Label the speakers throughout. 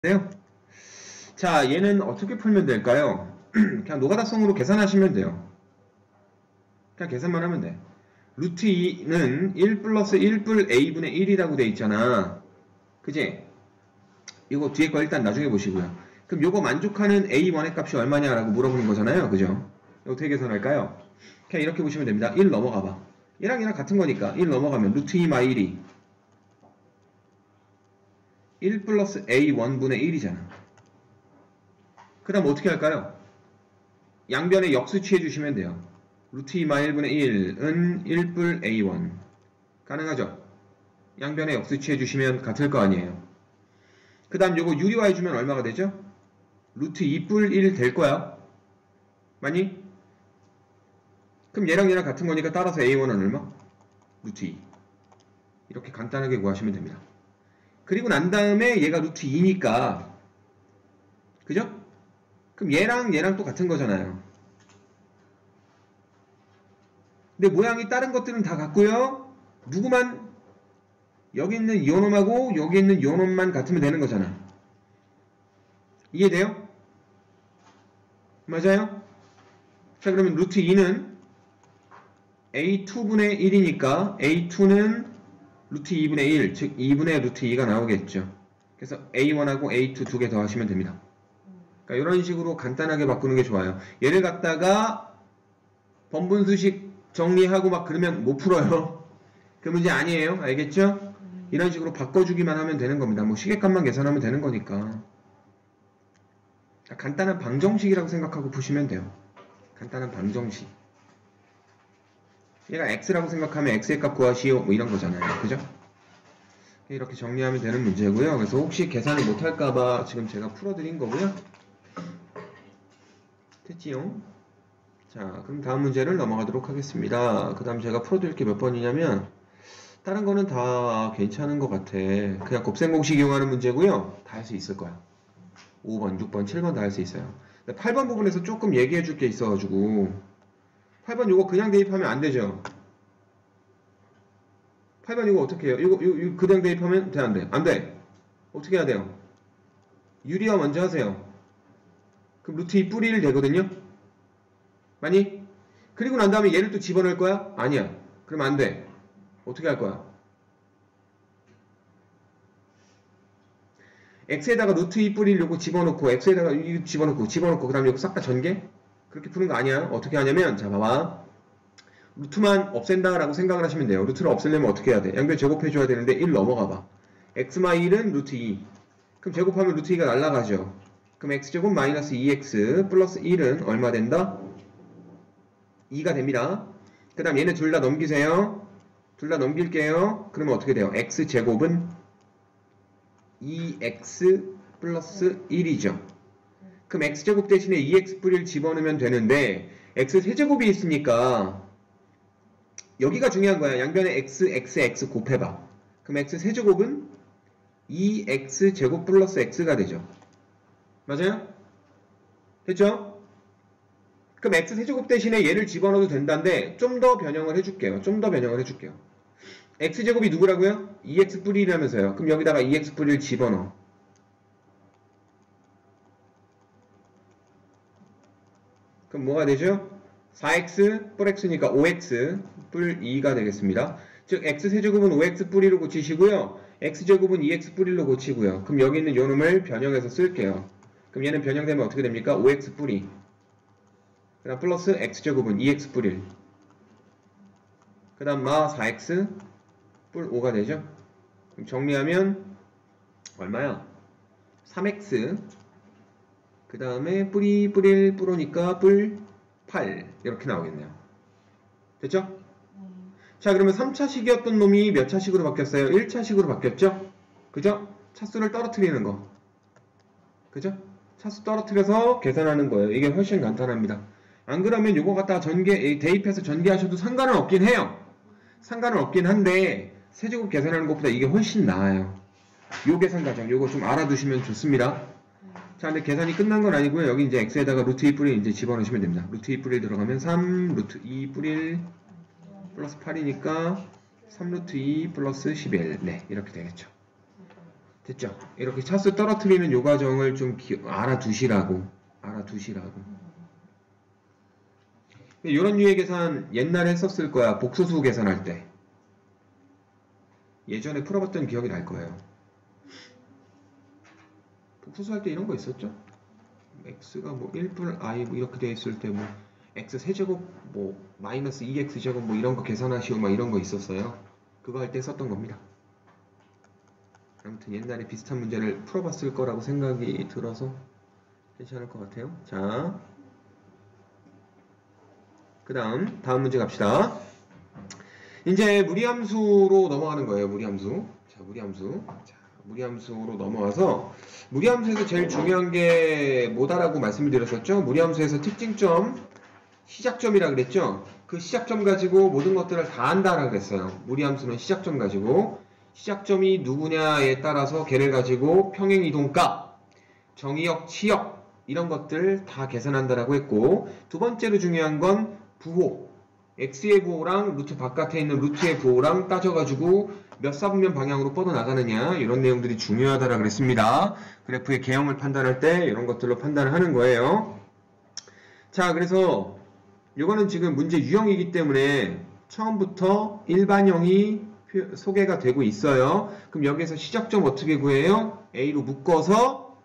Speaker 1: 돼요? 자, 얘는 어떻게 풀면 될까요? 그냥 노가다성으로 계산하시면 돼요. 그냥 계산만 하면 돼. 루트 2는 1 플러스 1뿔 a분의 1이라고 돼 있잖아. 그지? 이거 뒤에 거 일단 나중에 보시고요. 그럼 요거 만족하는 a1의 값이 얼마냐라고 물어보는 거잖아요. 그죠? 이거 어떻게 계산할까요? 그냥 이렇게 보시면 됩니다. 1 넘어가 봐. 1랑 1랑 같은 거니까 1 넘어가면 루트 2 마이 1이 1 플러스 a1분의 1이잖아. 그 다음 어떻게 할까요? 양변에 역수 취해주시면 돼요. 루트 2 마이 1분의 1은 1뿔 a1. 가능하죠? 양변에 역수 취해주시면 같을 거 아니에요. 그 다음 요거 유리화 해주면 얼마가 되죠? 루트 2뿔 1 될 거야. 맞니? 그럼 얘랑 얘랑 같은 거니까 따라서 a1은 얼마? 루트 2. 이렇게 간단하게 구하시면 됩니다. 그리고 난 다음에 얘가 루트 2니까 그죠? 그럼 얘랑 얘랑 또 같은 거잖아요. 근데 모양이 다른 것들은 다 같고요. 누구만 여기 있는 요놈하고 여기 있는 요놈만 같으면 되는 거잖아. 이해돼요? 맞아요? 자, 그러면 루트 2는 a2분의 1이니까 a2는 루트 2분의 1, 즉 2분의 루트 2가 나오겠죠. 그래서 a1하고 a2 두 개 더 하시면 됩니다. 그러니까 이런 식으로 간단하게 바꾸는 게 좋아요. 얘를 갖다가 번분수식 정리하고 막 그러면 못 풀어요. 그 문제 아니에요. 알겠죠? 이런 식으로 바꿔주기만 하면 되는 겁니다. 뭐 시계값만 계산하면 되는 거니까. 간단한 방정식이라고 생각하고 푸시면 돼요. 간단한 방정식. 얘가 x라고 생각하면 x의 값 구하시오 뭐 이런 거잖아요. 그죠? 이렇게 정리하면 되는 문제고요. 그래서 혹시 계산을 못할까봐 지금 제가 풀어드린 거고요. 됐지요? 자, 그럼 다음 문제를 넘어가도록 하겠습니다. 그 다음 제가 풀어드릴 게 몇 번이냐면 다른 거는 다 괜찮은 것 같아. 그냥 곱셈 공식 이용하는 문제고요. 다 할 수 있을 거야. 5번, 6번, 7번 다 할 수 있어요. 8번 부분에서 조금 얘기해 줄 게 있어가지고 8번 이거 그냥 대입하면 안 되죠. 8번 이거 어떻게 해요? 이거 그냥 대입하면 돼, 안 돼? 안 돼. 어떻게 해야 돼요? 유리화 먼저 하세요. 그럼 루트 2 뿌리 1 되거든요? 맞니? 그리고 난 다음에 얘를 또 집어넣을 거야? 아니야. 그럼 안 돼. 어떻게 할 거야? x에다가 루트 2 뿌리를 요거 집어넣고 x에다가 이거 집어넣고 그 다음에 이거 싹 다 전개? 그렇게 푸는 거 아니야. 어떻게 하냐면 자 봐봐. 루트만 없앤다 라고 생각을 하시면 돼요. 루트를 없애려면 어떻게 해야 돼? 양변 제곱해줘야 되는데 1 넘어가 봐. x-1은 루트 2. 그럼 제곱하면 루트 2가 날라가죠. 그럼 x제곱 마이너스 2x 플러스 1은 얼마 된다? 2가 됩니다. 그 다음 얘네 둘 다 넘기세요. 둘 다 넘길게요. 그러면 어떻게 돼요? x제곱은 2x 플러스 1이죠. 그럼 x제곱 대신에 2x뿔을 집어넣으면 되는데 x세제곱이 있으니까 여기가 중요한 거야. 양변에 x 곱해봐. 그럼 x세제곱은 2x제곱 플러스 x가 되죠. 맞아요? 됐죠? 그럼 x세제곱 대신에 얘를 집어넣어도 된다는데 좀 더 변형을 해줄게요. x제곱이 누구라고요? 2x뿔이라면서요. 그럼 여기다가 2x뿔을 집어넣어. 그럼 뭐가 되죠? 4x 뿔 x니까 5x 뿔 2가 되겠습니다. 즉 x세제곱은 5x 뿔 2로 고치시고요. x제곱은 2x 뿔 1로 고치고요. 그럼 여기 있는 요 놈을 변형해서 쓸게요. 그럼 얘는 변형되면 어떻게 됩니까? 5x 뿔 2. 그 다음 플러스 x제곱은 2x 뿔 1. 그 다음 마 4x 뿔 5가 되죠? 그럼 정리하면 얼마야? 3x 그 다음에 뿔이 뿔 1 뿔 5니까 뿔 8 이렇게 나오겠네요. 됐죠? 자, 그러면 3차식이었던 놈이 몇 차식으로 바뀌었어요? 1차식으로 바뀌었죠? 그죠? 차수를 떨어뜨리는 거. 그죠? 차수 떨어뜨려서 계산하는 거예요. 이게 훨씬 간단합니다. 안 그러면 요거 갖다가 대입해서 전개하셔도 상관은 없긴 해요. 상관은 없긴 한데 세제곱 계산하는 것보다 이게 훨씬 나아요. 요 계산 과정 요거 좀 알아두시면 좋습니다. 자, 근데 계산이 끝난 건 아니고요. 여기 이제 x에다가 루트 2 뿌리 이제 집어넣으시면 됩니다. 루트 2 뿌리 들어가면 3 루트 2 뿌리 1 플러스 8이니까 3 루트 2 플러스 11. 네, 이렇게 되겠죠. 됐죠? 이렇게 차수 떨어뜨리는 요 과정을 좀 알아두시라고. 이런 유의 계산 옛날에 했었을 거야. 복소수 계산할 때. 예전에 풀어봤던 기억이 날 거예요. 복소수 할 때 이런 거 있었죠? x가 뭐 1분의 i 뭐 이렇게 돼 있을 때 뭐 x 세제곱 뭐 마이너스 2x 제곱 뭐 이런 거 계산하시오 막 이런 거 있었어요. 그거 할 때 썼던 겁니다. 아무튼 옛날에 비슷한 문제를 풀어봤을 거라고 생각이 들어서 괜찮을 것 같아요. 자, 다음 문제 갑시다. 이제 무리함수로 넘어가는 거예요. 무리함수. 자, 무리함수로 넘어와서 무리함수에서 제일 중요한 게 뭐다라고 말씀을 드렸었죠. 무리함수에서 특징점, 시작점이라 그랬죠. 그 시작점 가지고 모든 것들을 다 한다라고 그랬어요. 무리함수는 시작점 가지고 시작점이 누구냐에 따라서 걔를 가지고 평행이동값, 정의역, 치역 이런 것들 다 계산한다라고 했고, 두 번째로 중요한 건 부호, x의 부호랑 루트 바깥에 있는 루트의 부호랑 따져가지고 몇 사분면 방향으로 뻗어나가느냐 이런 내용들이 중요하다라고 그랬습니다. 그래프의 개형을 판단할 때 이런 것들로 판단을 하는 거예요. 자, 그래서 이거는 지금 문제 유형이기 때문에 처음부터 일반형이 소개가 되고 있어요. 그럼 여기에서 시작점 어떻게 구해요? a로 묶어서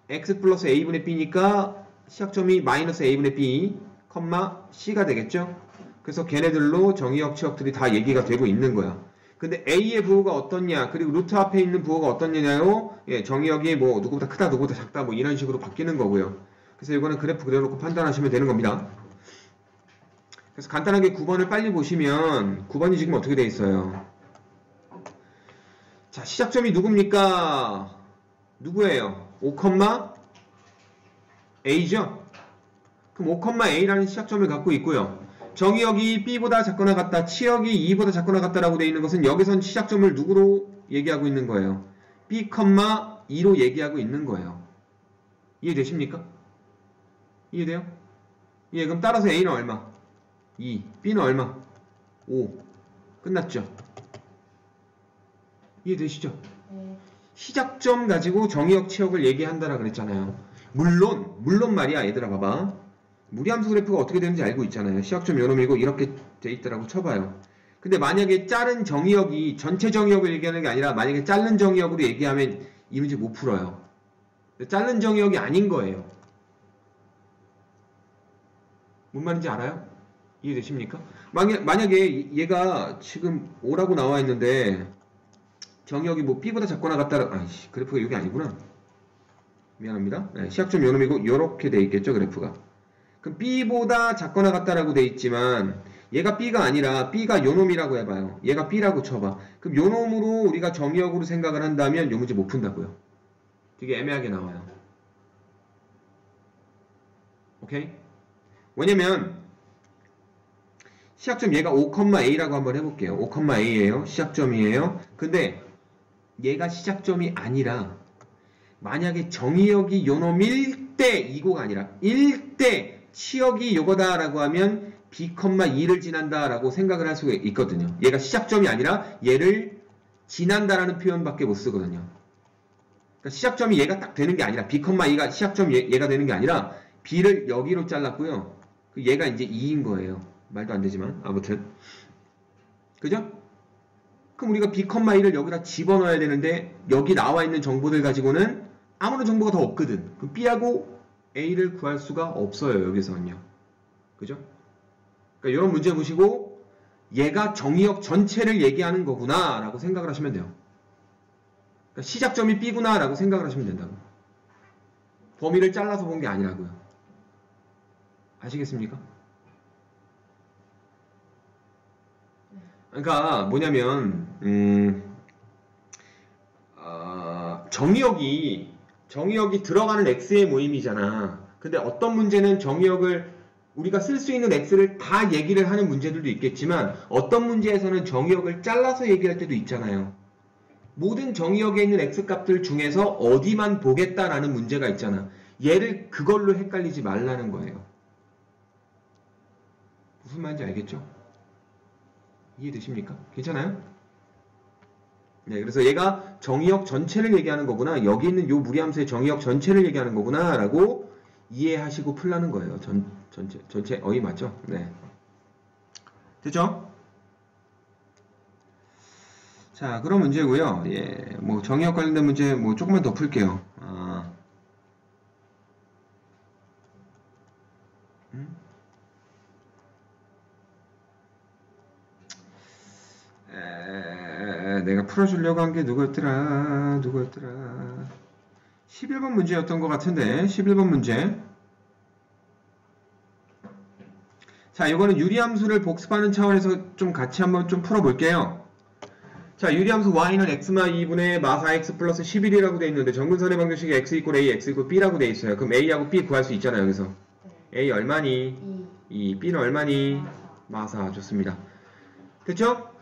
Speaker 1: x 플러스 a분의 b니까 시작점이 마이너스 a분의 b, c가 되겠죠? 그래서 걔네들로 정의역, 치역들이 다 얘기가 되고 있는 거야. 근데 a의 부호가 어떻냐, 그리고 루트 앞에 있는 부호가 어떻냐요? 예, 정의역이 뭐 누구보다 크다, 누구보다 작다, 뭐 이런 식으로 바뀌는 거고요. 그래서 이거는 그래프 그려놓고 판단하시면 되는 겁니다. 그래서 간단하게 9번을 빨리 보시면 9번이 지금 어떻게 돼 있어요? 자, 시작점이 누굽니까? 누구예요? 5,a죠? 그럼 5,a라는 시작점을 갖고 있고요. 정의역이 b보다 작거나 같다, 치역이 2보다 작거나 같다라고 되어 있는 것은 여기선 시작점을 누구로 얘기하고 있는 거예요? b, 2로 얘기하고 있는 거예요. 이해되십니까? 이해돼요? 예, 그럼 따라서 a는 얼마? 2, b는 얼마? 5. 끝났죠? 이해되시죠? 시작점 가지고 정의역, 치역을 얘기한다라 그랬잖아요. 물론 말이야, 얘들아 봐봐. 무리함수 그래프가 어떻게 되는지 알고 있잖아요. 시작점 요놈이고 이렇게 돼 있더라고 쳐봐요. 근데 만약에 자른 정의역이 전체 정의역을 얘기하는 게 아니라 만약에 자른 정의역으로 얘기하면 이 문제 못 풀어요. 자른 정의역이 아닌 거예요. 뭔 말인지 알아요? 이해되십니까? 만약에 얘가 지금 5라고 나와 있는데 정의역이 뭐 b보다 작거나 같다라, 아이씨, 그래프가 여기 아니구나. 미안합니다. 네, 시작점 요놈이고 이렇게 돼 있겠죠, 그래프가. 그럼 b보다 작거나 같다라고 돼 있지만 얘가 b가 아니라 b가 요놈이라고 해봐요. 얘가 b라고 쳐봐. 그럼 요놈으로 우리가 정의역으로 생각을 한다면 요 문제 못 푼다고요. 되게 애매하게 나와요. 오케이? 왜냐면 시작점 얘가 5,a라고 한번 해볼게요. 5,a예요. 시작점이에요. 근데 얘가 시작점이 아니라 만약에 정의역이 요놈일 때 이거가 아니라 1대 치역이 요거다라고 하면 b,2를 지난다라고 생각을 할 수가 있거든요. 얘가 시작점이 아니라 얘를 지난다라는 표현밖에 못 쓰거든요. 그러니까 시작점이 얘가 딱 되는 게 아니라 b,2가 시작점 얘가 되는 게 아니라 b를 여기로 잘랐고요. 얘가 이제 2인 거예요. 말도 안 되지만 아무튼 그죠? 그럼 우리가 b,2를 여기다 집어넣어야 되는데 여기 나와 있는 정보들 가지고는 아무런 정보가 더 없거든. 그럼 b하고 a를 구할 수가 없어요. 여기서는요. 그죠? 그러니까 이런 문제 보시고 얘가 정의역 전체를 얘기하는 거구나 라고 생각을 하시면 돼요. 그러니까 시작점이 b구나 라고 생각을 하시면 된다고. 범위를 잘라서 본 게 아니라고요. 아시겠습니까? 그러니까 뭐냐면 정의역이 들어가는 x의 모임이잖아. 근데 어떤 문제는 정의역을 우리가 쓸 수 있는 x를 다 얘기를 하는 문제들도 있겠지만 어떤 문제에서는 정의역을 잘라서 얘기할 때도 있잖아요. 모든 정의역에 있는 x값들 중에서 어디만 보겠다라는 문제가 있잖아. 얘를 그걸로 헷갈리지 말라는 거예요. 무슨 말인지 알겠죠? 이해되십니까? 괜찮아요? 네, 그래서 얘가 정의역 전체를 얘기하는 거구나. 여기 있는 요 무리함수의 정의역 전체를 얘기하는 거구나. 라고 이해하시고 풀라는 거예요. 전체 어휘 맞죠? 네. 됐죠? 자, 그런 문제고요. 예, 뭐 정의역 관련된 문제 뭐 조금만 더 풀게요. 내가 풀어주려고 한 게 누구였더라? 11번 문제였던 것 같은데 11번 문제. 자, 이거는 유리함수를 복습하는 차원에서 좀 같이 한번 좀 풀어볼게요. 자, 유리함수 y는 x마 2분의 마 4x 플러스 11이라고 돼 있는데 정근선의 방정식이 x 이퀄 a, x 이퀄 b라고 돼 있어요. 그럼 a하고 b 구할 수 있잖아요, 여기서. a 얼마니? 2. b는 얼마니? 마 4. 좋습니다. 됐죠?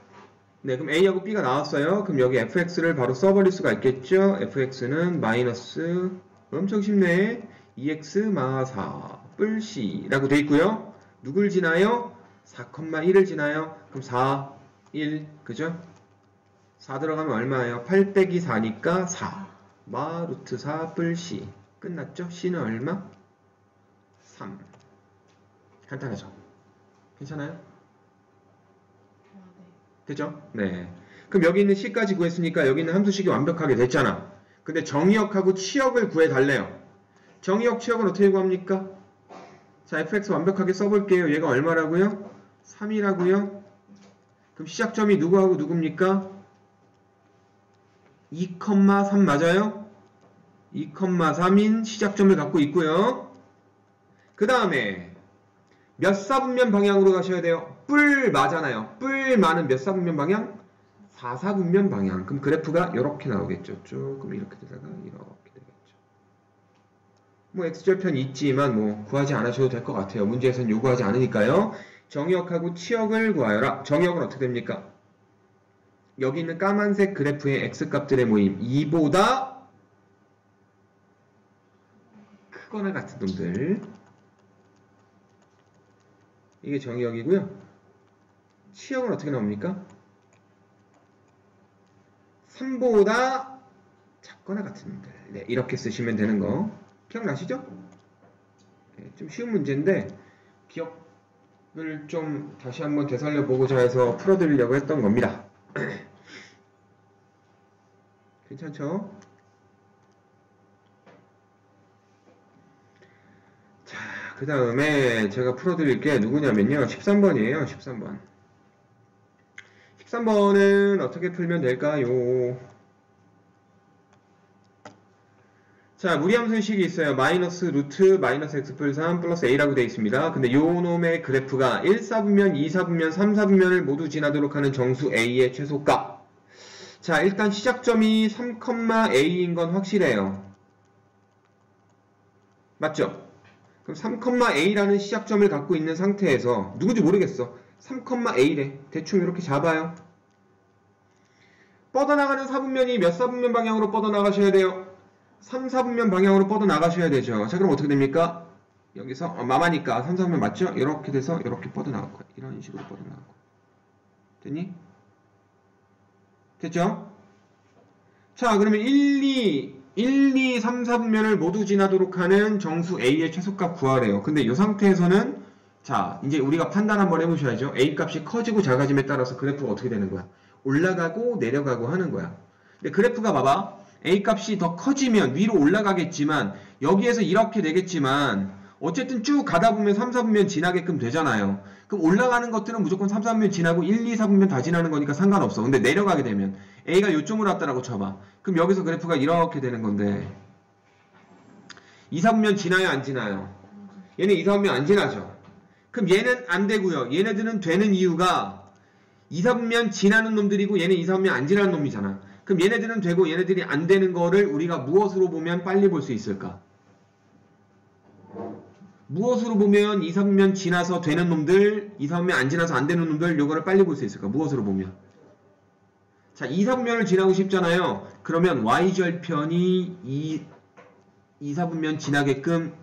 Speaker 1: 네, 그럼 a하고 b가 나왔어요. 그럼 여기 fx를 바로 써버릴 수가 있겠죠? fx는 마이너스, 엄청 쉽네. 2x 마 4 뿔 c라고 돼 있고요. 누굴 지나요? 4,1을 지나요. 그럼 4, 1, 그죠? 4 들어가면 얼마예요? 8 빼기 4니까 4. 마 루트 4 뿔 c. 끝났죠? c는 얼마? 3. 간단하죠? 괜찮아요? 됐죠? 네. 그럼 여기 있는 c까지 구했으니까 여기 있는 함수식이 완벽하게 됐잖아. 근데 정의역하고 치역을 구해달래요. 정의역 치역은 어떻게 구합니까? 자, fx 완벽하게 써볼게요. 얘가 얼마라고요? 3이라고요? 그럼 시작점이 누구하고 누굽니까? 2,3 맞아요? 2,3인 시작점을 갖고 있고요. 그 다음에 몇 사분면 방향으로 가셔야 돼요? 뿔 마잖아요. 뿔 마는 몇 사분면 방향? 4사분면 방향. 그럼 그래프가 이렇게 나오겠죠. 조금 이렇게 되다가 이렇게 되겠죠. 뭐 x절편이 있지만 뭐 구하지 않으셔도 될 것 같아요. 문제에서는 요구하지 않으니까요. 정의역하고 치역을 구하여라. 정의역은 어떻게 됩니까? 여기 있는 까만색 그래프의 x값들의 모임 2보다 크거나 같은 놈들. 이게 정의역이고요. 치역은 어떻게 나옵니까? 3보다 작거나 같은 놈들. 네, 이렇게 쓰시면 되는 거 기억나시죠? 네, 좀 쉬운 문제인데 기억을 좀 다시 한번 되살려 보고자 해서 풀어드리려고 했던 겁니다. 괜찮죠? 자, 그 다음에 제가 풀어드릴 게 누구냐면요. 13번이에요. 13번. 13번은 어떻게 풀면 될까요? 자, 무리함수식이 있어요. 마이너스 루트 마이너스 x 플 3 플러스 a라고 되어 있습니다. 근데 요 놈의 그래프가 1사분면, 2사분면, 3사분면을 모두 지나도록 하는 정수 a의 최소값. 자, 일단 시작점이 3,a인 건 확실해요. 맞죠? 그럼 3,a라는 시작점을 갖고 있는 상태에서 누군지 모르겠어. 3,a래. 대충 이렇게 잡아요. 뻗어나가는 사분면이 몇 사분면 방향으로 뻗어나가셔야 돼요? 3사분면 방향으로 뻗어나가셔야 되죠. 자, 그럼 어떻게 됩니까? 여기서 마마니까 3사분면 맞죠? 이렇게 돼서 이렇게 뻗어나갈 거야. 이런 식으로 뻗어나가고. 됐니? 됐죠? 자, 그러면 1, 2, 3, 4분면을 모두 지나도록 하는 정수 A의 최소값 구하래요. 근데 이 상태에서는 자, 이제 우리가 판단 한번 해보셔야죠. A 값이 커지고 작아짐에 따라서 그래프가 어떻게 되는 거야? 올라가고 내려가고 하는 거야. 근데 그래프가 봐봐. A 값이 더 커지면 위로 올라가겠지만 여기에서 이렇게 되겠지만 어쨌든 쭉 가다 보면 3, 4분면 지나게끔 되잖아요. 그럼 올라가는 것들은 무조건 3, 4분면 지나고 1, 2, 4분면 다 지나는 거니까 상관없어. 근데 내려가게 되면 A가 요점으로 왔다라고 쳐봐. 그럼 여기서 그래프가 이렇게 되는 건데 2, 4분면 지나요? 안 지나요? 얘는 2, 4분면 안 지나죠. 그럼 얘는 안 되고요. 얘네들은 되는 이유가 2, 4분면 지나는 놈들이고 얘는 2, 4분면 안 지나는 놈이잖아. 그럼 얘네들은 되고 얘네들이 안 되는 거를 우리가 무엇으로 보면 빨리 볼 수 있을까? 무엇으로 보면 2, 3면 지나서 되는 놈들, 2, 3면 안 지나서 안 되는 놈들, 요거를 빨리 볼 수 있을까? 무엇으로 보면? 자, 2, 3면을 지나고 싶잖아요. 그러면 y절편이 2, 4분면 지나게끔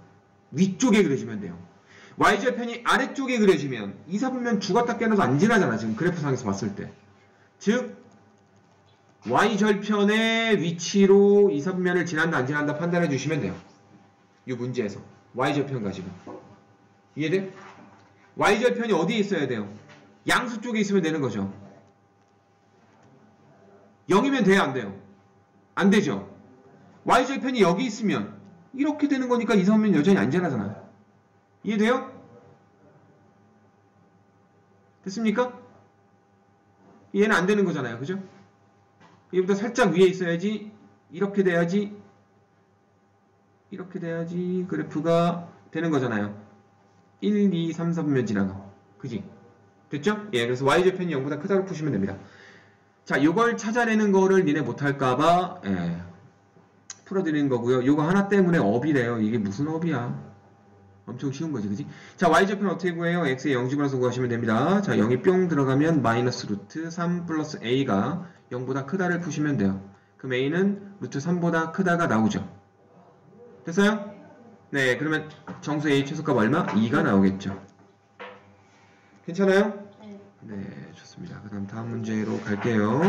Speaker 1: 위쪽에 그려지면 돼요. y절편이 아래쪽에 그려지면 2, 4분면 죽었다 깨어나도 안 지나잖아. 지금 그래프상에서 봤을 때. 즉 y절편의 위치로 이선면을 지난다 안 지난다 판단해 주시면 돼요. 이 문제에서 y절편 가지고. 이해돼? y절편이 어디에 있어야 돼요? 양수 쪽에 있으면 되는 거죠. 0이면 돼요, 안 돼요? 안 되죠. y절편이 여기 있으면 이렇게 되는 거니까 이선면 여전히 안 지나잖아요. 이해돼요? 됐습니까? 얘는 안 되는 거잖아요. 그죠? 얘보다 살짝 위에 있어야지, 이렇게 돼야지 그래프가 되는 거잖아요. 1, 2, 3, 4분면 지나가. 그지? 됐죠? 예, 그래서 y절편이 0보다 크다고 푸시면 됩니다. 자, 이걸 찾아내는 거를 니네 못할까봐 풀어드리는 거고요. 요거 하나 때문에 업이래요. 이게 무슨 업이야? 엄청 쉬운 거지, 그지? 자, y절편 어떻게 구해요? x에 0 집어넣어서 구하시면 됩니다. 자, 0이 뿅 들어가면 마이너스 루트 3 플러스 a가 0보다 크다를 푸시면 돼요. 그럼 a는 루트 3보다 크다가 나오죠. 됐어요? 네, 그러면 정수 a 최소값 얼마? 2가 나오겠죠. 괜찮아요? 네, 좋습니다. 그 다음 문제로 갈게요.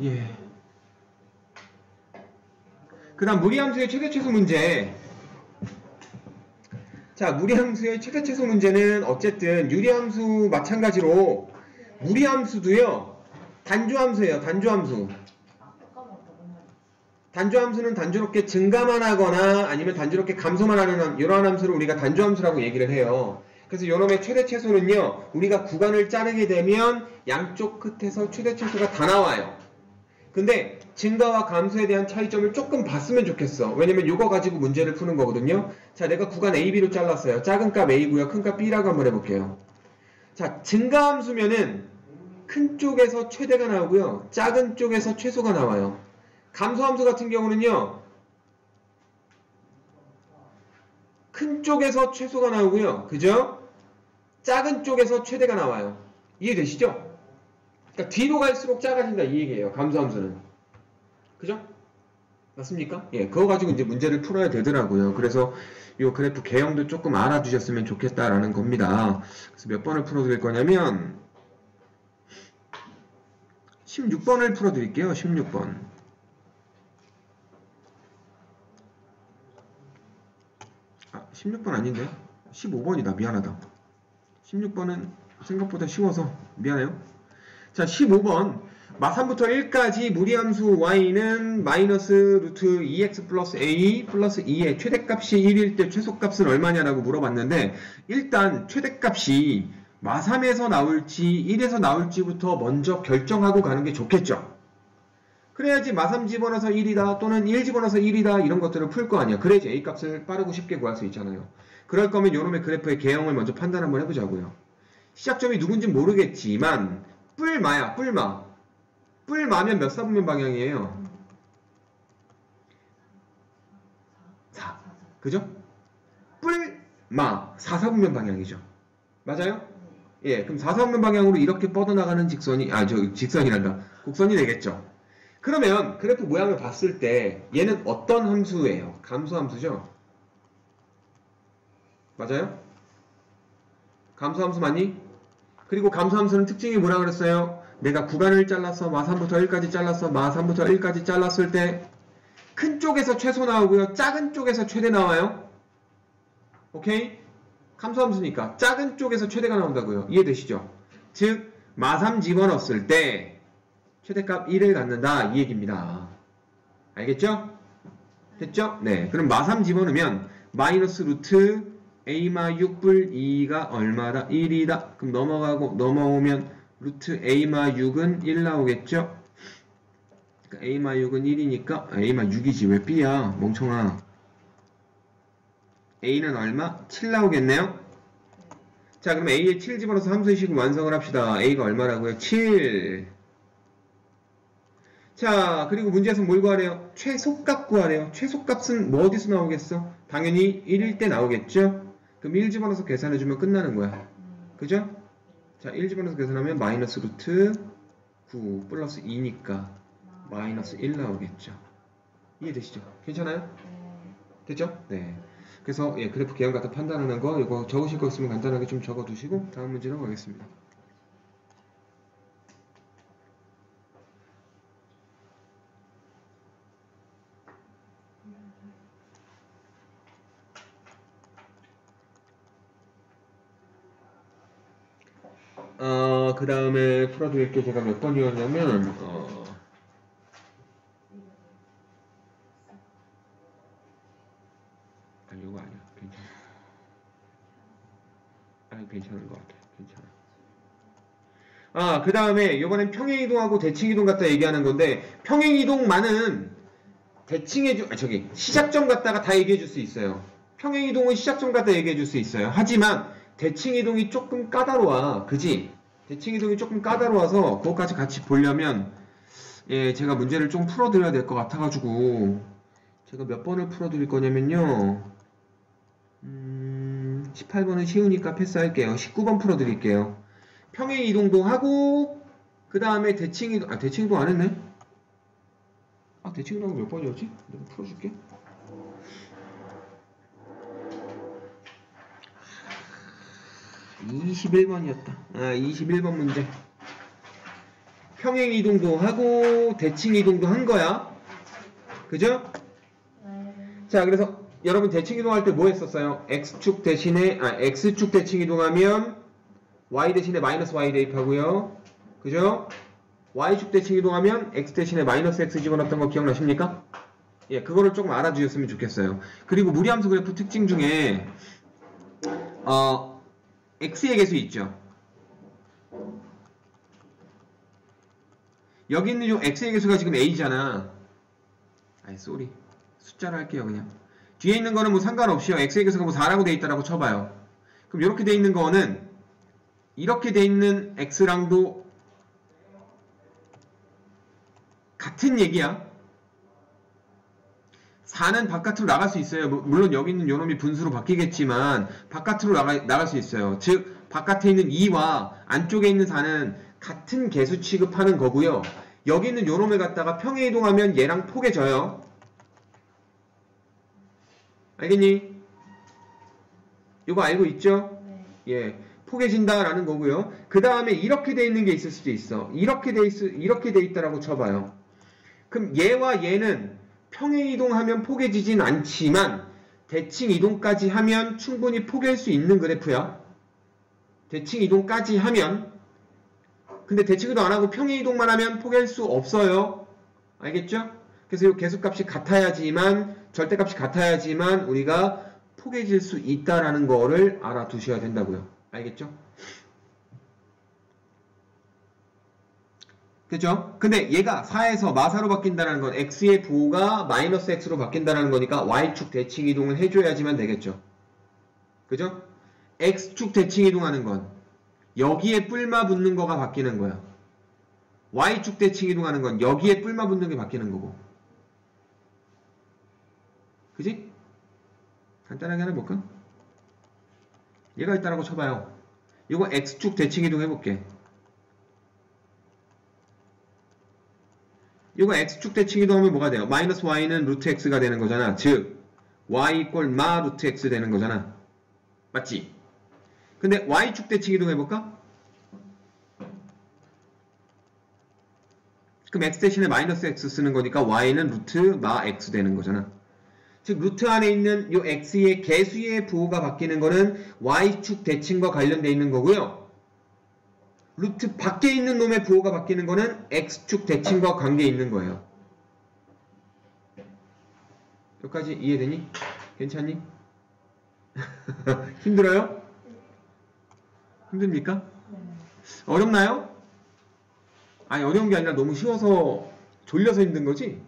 Speaker 1: 예. 그 다음 무리함수의 최대 최소 문제. 자, 무리함수의 최대 최소 문제는 어쨌든 유리함수 마찬가지로 무리함수도요. 단조함수예요. 단조함수. 단조함수는 단조롭게 증가만 하거나 아니면 단조롭게 감소만 하는 이러한 함수를 우리가 단조함수라고 얘기를 해요. 그래서 요놈의 최대 최소는요. 우리가 구간을 자르게 되면 양쪽 끝에서 최대 최소가 다 나와요. 근데 증가와 감소에 대한 차이점을 조금 봤으면 좋겠어. 왜냐면 요거 가지고 문제를 푸는 거거든요. 자, 내가 구간 A, B로 잘랐어요. 작은 값 A고요. 큰 값 B라고 한번 해볼게요. 자, 증가함수면은 큰 쪽에서 최대가 나오고요. 작은 쪽에서 최소가 나와요. 감소함수 같은 경우는요. 큰 쪽에서 최소가 나오고요. 그죠? 작은 쪽에서 최대가 나와요. 이해되시죠? 그러니까 뒤로 갈수록 작아진다 이 얘기예요. 감소함수는. 그죠? 맞습니까? 예, 그거 가지고 이제 문제를 풀어야 되더라고요. 그래서 이 그래프 개형도 조금 알아두셨으면 좋겠다라는 겁니다. 그래서 몇 번을 풀어드릴 거냐면 16번을 풀어드릴게요. 16번. 16번 아닌데? 15번이다. 미안하다. 16번은 생각보다 쉬워서 미안해요. 자, 15번. 마3부터 1까지 무리함수 y는 마이너스 루트 2x 플러스 a 플러스 2의 최대값이 1일 때 최소값은 얼마냐라고 물어봤는데 일단 최대값이 마3에서 나올지 1에서 나올지부터 먼저 결정하고 가는 게 좋겠죠. 그래야지 마3 집어넣어서 1이다 또는 1 집어넣어서 1이다 이런 것들을 풀 거 아니야. 그래야지 a값을 빠르고 쉽게 구할 수 있잖아요. 그럴 거면 요놈의 그래프의 개형을 먼저 판단 한번 해보자고요. 시작점이 누군지 모르겠지만 뿔마야. 뿔마. 뿔마면 몇 사분면 방향이에요? 4. 그죠? 뿔마 4사분면 방향이죠. 맞아요? 예, 그럼 4사분면 방향으로 이렇게 뻗어나가는 직선이 직선이란다. 곡선이 되겠죠. 그러면 그래프 모양을 봤을 때 얘는 어떤 함수예요? 감소함수죠? 맞아요? 감소함수 맞니? 그리고 감소함수는 특징이 뭐라 그랬어요? 내가 구간을 잘라서 마3부터 1까지 잘라서 마3부터 1까지 잘랐을 때 큰 쪽에서 최소 나오고요. 작은 쪽에서 최대 나와요. 오케이? 감소함수니까 작은 쪽에서 최대가 나온다고요. 이해되시죠? 즉 마3 집어넣었을 때 최대값 1을 갖는다 이 얘기입니다. 알겠죠? 됐죠? 네. 그럼 마3 집어넣으면 마이너스 루트 a마 6불 2가 얼마다? 1이다. 그럼 넘어오면 루트 a마 6은 1 나오겠죠? 그러니까 a마 6은 1이니까 a마 6이지 왜 b야 멍청아. a는 얼마? 7 나오겠네요? 자, 그럼 a에 7 집어넣어서 함수의 식을 완성을 합시다. a가 얼마라고요? 7. 자, 그리고 문제에서 뭘 구하래요? 최소값 구하래요. 최소값은 뭐 어디서 나오겠어? 당연히 1일 때 나오겠죠? 그럼 1 집어넣어서 계산해주면 끝나는 거야. 그죠? 자, 1 집어넣어서 계산하면 마이너스 루트 9 플러스 2니까 마이너스 1 나오겠죠. 이해되시죠? 괜찮아요? 됐죠? 네. 그래서 예, 그래프 개형 갖다 판단하는 거 이거 적으실 거 있으면 간단하게 좀 적어 두시고 다음 문제로 가겠습니다. 그 다음에 풀어드릴게. 제가 몇 번이었냐면 아니 이거 아니야. 괜찮아. 아니 괜찮은 것 같아. 괜찮아. 그 다음에 이번엔 평행이동하고 대칭이동 갖다 얘기하는 건데 평행이동만은 시작점 갖다가 다 얘기해 줄 수 있어요. 평행이동은 시작점 갖다 얘기해 줄 수 있어요. 하지만 대칭이동이 조금 까다로워. 그지? 대칭이동이 조금 까다로워서 그것까지 같이 보려면 예, 제가 문제를 좀 풀어드려야 될 것 같아가지고 제가 몇 번을 풀어드릴 거냐면요 18번은 쉬우니까 패스할게요. 19번 풀어드릴게요. 평행이동도 하고 그 다음에 대칭이동 대칭이동 안 했네? 대칭이동은 몇 번이었지? 내가 풀어줄게. 아, 21번이었다. 21번 문제. 평행이동도 하고 대칭이동도 한 거야. 그죠? 자, 그래서 여러분 대칭이동할 때 뭐 했었어요? X축 대신에 X축 대칭이동하면 Y 대신에 마이너스 Y 대입하고요. 그죠? Y축 대칭이동하면 X 대신에 마이너스 X 집어넣었던 거 기억나십니까? 예, 그거를 조금 알아주셨으면 좋겠어요. 그리고 무리함수 그래프 특징 중에 X의 개수 있죠? 여기 있는 요 X의 개수가 지금 A잖아. 쏘리. 숫자로 할게요, 그냥. 뒤에 있는 거는 뭐 상관없이요. X의 개수가 뭐 4라고 돼 있다라고 쳐봐요. 그럼 이렇게 돼 있는 거는 이렇게 돼 있는 X랑도 같은 얘기야. 4는 바깥으로 나갈 수 있어요. 물론 여기 있는 요놈이 분수로 바뀌겠지만 바깥으로 나갈 수 있어요. 즉 바깥에 있는 2와 안쪽에 있는 4는 같은 개수 취급하는 거고요. 여기 있는 요놈을 갖다가 평행이동하면 얘랑 포개져요. 알겠니? 이거 알고 있죠?
Speaker 2: 네.
Speaker 1: 예, 포개진다라는 거고요. 그 다음에 이렇게 돼 있는 게 있을 수도 있어. 이렇게 돼 있다라고 쳐봐요. 그럼 얘와 얘는 평행이동하면 포개지진 않지만 대칭이동까지 하면 충분히 포개할 수 있는 그래프야. 대칭이동까지 하면. 근데 대칭이동 안 하고 평행이동만 하면 포개할 수 없어요. 알겠죠? 그래서 이 개수값이 같아야지만 절대값이 같아야지만 우리가 포개질 수 있다라는 거를 알아두셔야 된다고요. 알겠죠? 그죠? 근데 얘가 4에서 마사로 바뀐다는 건 x의 부호가 마이너스 x로 바뀐다는 거니까 y축 대칭이동을 해줘야지만 되겠죠. 그죠? x축 대칭이동하는 건 여기에 뿔마 붙는 거가 바뀌는 거야. y축 대칭이동하는 건 여기에 뿔마 붙는 게 바뀌는 거고. 그지? 간단하게 하나 볼까? 얘가 있다라고 쳐봐요. 이거 x축 대칭이동 해볼게. 이거 x축 대칭이동하면 뭐가 돼요? 마이너스 y는 루트 x가 되는 거잖아. 즉 y 이꼴 마 루트 x 되는 거잖아. 맞지? 근데 y축 대칭이동 해볼까? 그럼 x 대신에 마이너스 x 쓰는 거니까 y는 루트 마 x 되는 거잖아. 즉 루트 안에 있는 이 x의 개수의 부호가 바뀌는 거는 y축 대칭과 관련되어 있는 거고요. 루트 밖에 있는 놈의 부호가 바뀌는 거는 x축 대칭과 관계에 있는 거예요. 여기까지 이해되니? 괜찮니? 힘들어요? 힘듭니까? 어렵나요? 아니 어려운 게 아니라 너무 쉬워서 졸려서 힘든 거지?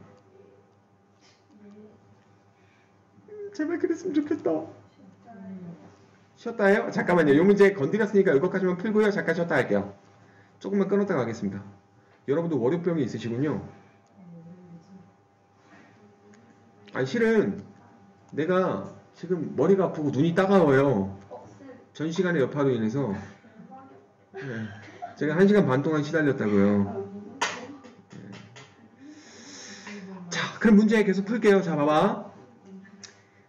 Speaker 1: 제발 그랬으면 좋겠다. 쉬었다 해요? 잠깐만요. 이 문제 건드렸으니까 이것까지만 풀고요. 잠깐 쉬었다 할게요. 조금만 끊었다 가겠습니다. 여러분도 월요병이 있으시군요. 아니 실은 내가 지금 머리가 아프고 눈이 따가워요. 전 시간의 여파로 인해서 네. 제가 1시간 반 동안 시달렸다고요. 네. 자, 그럼 문제 계속 풀게요. 자, 봐봐.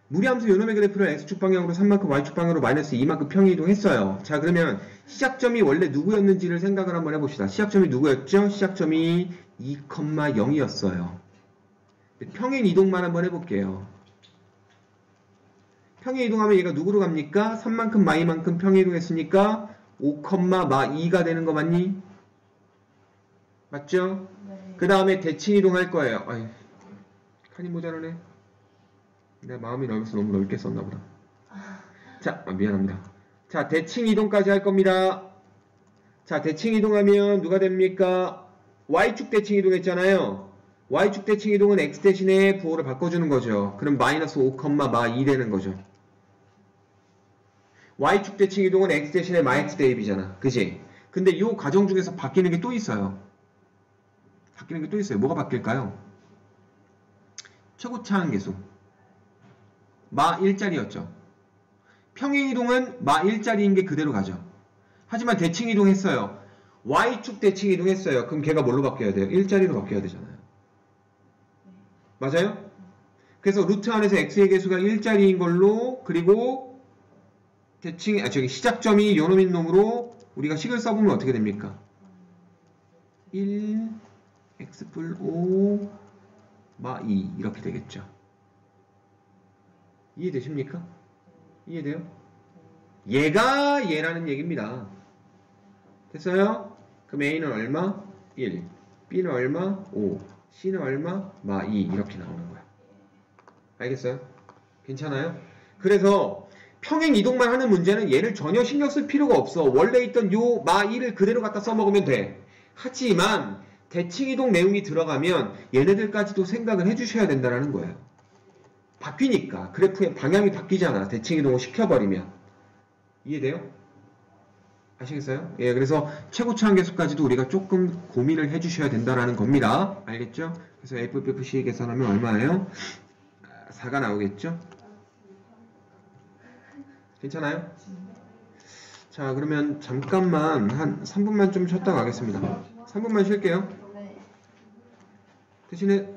Speaker 1: 무리함수 요놈의 그래프를 x축 방향으로 3만큼 y축 방향으로 마이너스 2만큼 평이동했어요. 자, 그러면 시작점이 원래 누구였는지를 생각을 한번 해봅시다. 시작점이 누구였죠? 시작점이 2,0이었어요. 평행 이동만 한번 해볼게요. 평행 이동하면 얘가 누구로 갑니까? 3만큼 마이만큼 평행 이동했으니까 5,2가 되는 거 맞니? 맞죠?
Speaker 2: 네.
Speaker 1: 그 다음에 대칭 이동할 거예요. 아이, 칸이 모자라네. 내가 마음이 넓어서 너무 넓게 썼나 보다. 자, 미안합니다. 자, 대칭 이동까지 할 겁니다. 자, 대칭 이동하면 누가 됩니까? y축 대칭 이동했잖아요. y축 대칭 이동은 x 대신에 부호를 바꿔주는 거죠. 그럼 마이너스 5,2 되는 거죠. y축 대칭 이동은 x 대신에 마이너스 대입이잖아. 그지? 근데 이 과정 중에서 바뀌는 게 또 있어요. 바뀌는 게 또 있어요. 뭐가 바뀔까요? 최고차 한계수. 마 1짜리였죠. 평행 이동은 마 1짜리인 게 그대로 가죠. 하지만 대칭 이동했어요. y축 대칭 이동했어요. 그럼 걔가 뭘로 바뀌어야 돼요? 1짜리로 바뀌어야 되잖아요. 맞아요? 그래서 루트 안에서 x의 개수가 1짜리인 걸로, 그리고 대칭, 시작점이 요놈인 놈으로 우리가 식을 써보면 어떻게 됩니까? 1 x뿔 5 마 2 이렇게 되겠죠. 이해되십니까? 이해돼요? 얘가 얘라는 얘기입니다. 됐어요? 그럼 A는 얼마? 1, B는 얼마? 5, C는 얼마? 마 2 이렇게 나오는 거야. 알겠어요? 괜찮아요? 그래서 평행 이동만 하는 문제는 얘를 전혀 신경 쓸 필요가 없어. 원래 있던 요 마 2를 그대로 갖다 써먹으면 돼. 하지만 대칭 이동 내용이 들어가면 얘네들까지도 생각을 해주셔야 된다는 거예요. 바뀌니까 그래프의 방향이 바뀌잖아. 대칭 이동을 시켜버리면. 이해돼요? 아시겠어요? 예, 그래서 최고차 한계수까지도 우리가 조금 고민을 해주셔야 된다는 겁니다. 알겠죠? 그래서 FFC 계산하면 얼마예요? 4가 나오겠죠? 괜찮아요? 자, 그러면 잠깐만 한 3분만 좀 쉬었다 가겠습니다. 3분만 쉴게요.
Speaker 2: 네.
Speaker 1: 대신에